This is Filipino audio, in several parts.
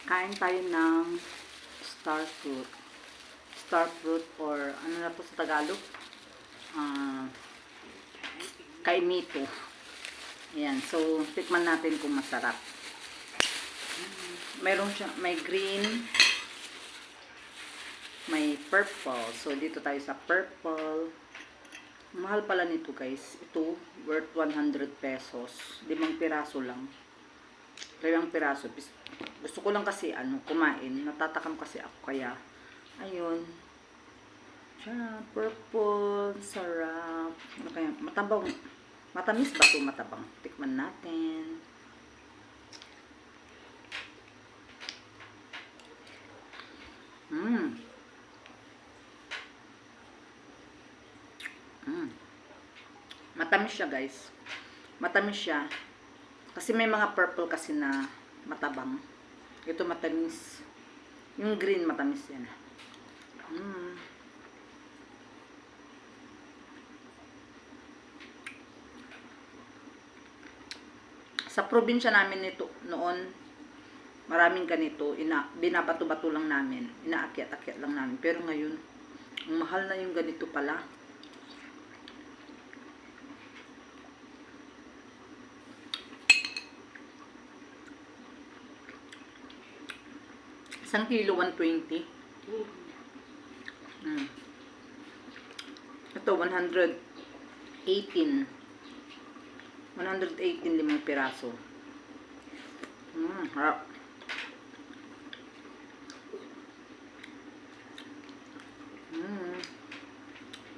Kain tayo ng star fruit. Star fruit or ano na po sa Tagalog? Ah, kaimito. Ayan. So, tikman natin kung masarap. Meron siya, may green, may purple. So, dito tayo sa purple. Mahal pala nito guys. Ito, worth 100 pesos. 5 piraso lang. 5 piraso. Gusto ko lang kasi kumain. Natatakam kasi ako kaya. Ayun. Siya, purple, sarap. Ano kaya? Matabang. Matamis ba ito? Matabang. Tikman natin. Matamis siya guys. Matamis siya. Kasi may mga purple kasi na matabang. Ito matamis. Yung green matamis yan. Sa probinsya namin nito noon, maraming ganito, binabato-bato lang namin, inaakyat-akyat lang namin. Pero ngayon, ang mahal na yung ganito pala. Isang kilo, 120. Ito, 118. 118, 5 piraso. Harap.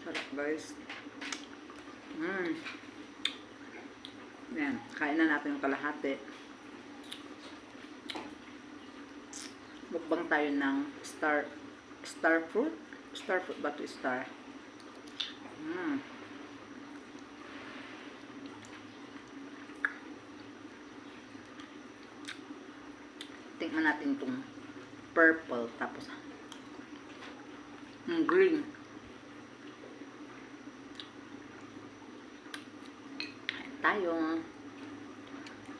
Sarap guys. Yan, kain na natin yung kalahati. Mukbang tayo ng star fruit. Star fruit ba ito? Star. Tingnan natin itong purple. Tapos green. Ayan tayo.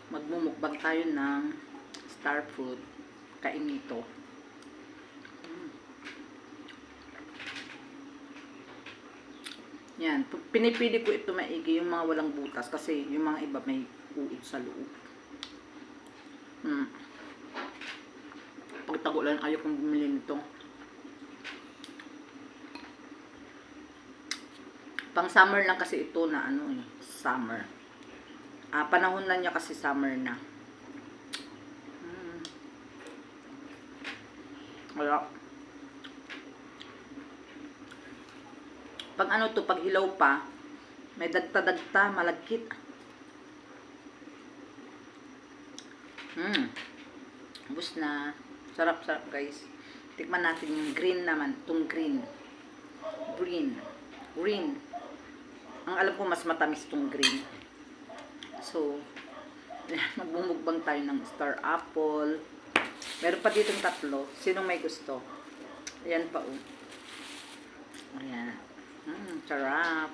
Magmumukbang tayo ng star fruit. Kainito. Yan. Pinipili ko ito maigi yung mga walang butas kasi yung mga iba may uod sa loob. Pag tagulan, ayaw kong bumili nito. Pang summer lang kasi ito na summer. Panahon na niya kasi summer na. Wala. Pag pag hilaw pa, may dagta-dagta, malagkit. Ubus na. Sarap-sarap guys. Tikman natin yung green naman. Itong green. Green. Ang alam ko mas matamis itong green. So, magbumugbang tayo ng star apple. Meron pa ditong 3. Sinong may gusto? Ayan pa Ayan. Sarap.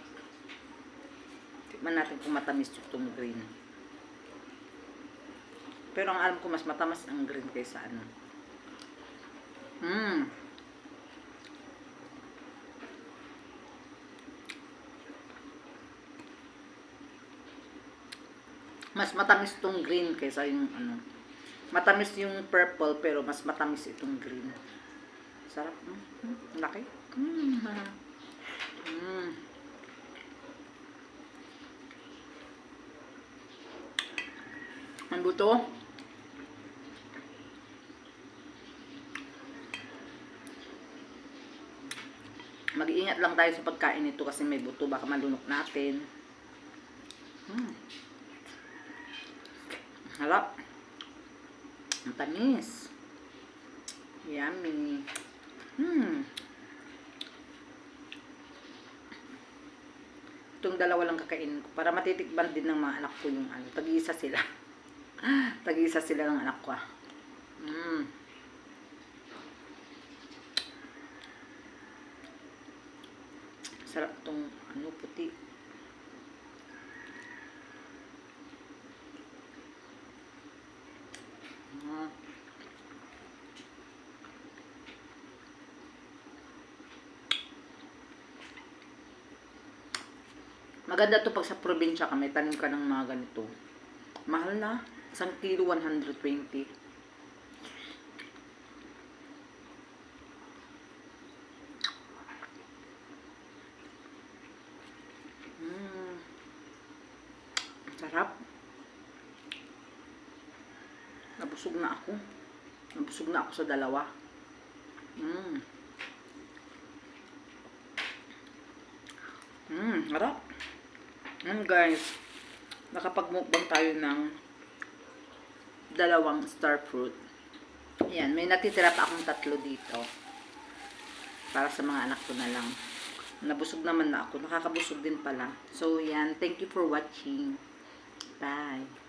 Tikman natin kung matamis itong green. Pero ang alam ko mas matamis ang green kaysa Mas matamis itong green kaysa yung Matamis yung purple pero mas matamis itong green. Sarap. Laki. Ang buto. Mag-iingat lang tayo sa pagkain nito kasi may buto. Baka malunok natin. Harap. Ang tamis. Yummy. Itong dalawa lang kakainin ko para matitikban din ng mga anak ko yung tag-iisa sila. Tag-iisa sila ng anak ko. Sarap itong puti. Maganda to pag sa probinsya ka, may tanim ka ng mga ganito. Mahal na. 1 kilo, 120. Sarap. Nabusog na ako. Nabusog na ako sa dalawa. Harap. Guys, nakapagmukbang tayo ng dalawang star fruit. Ayan, may natitira pa akong 3 dito. Para sa mga anak ko na lang. Nabusog naman na ako. Nakakabusog din pala. So, yan. Thank you for watching. Bye.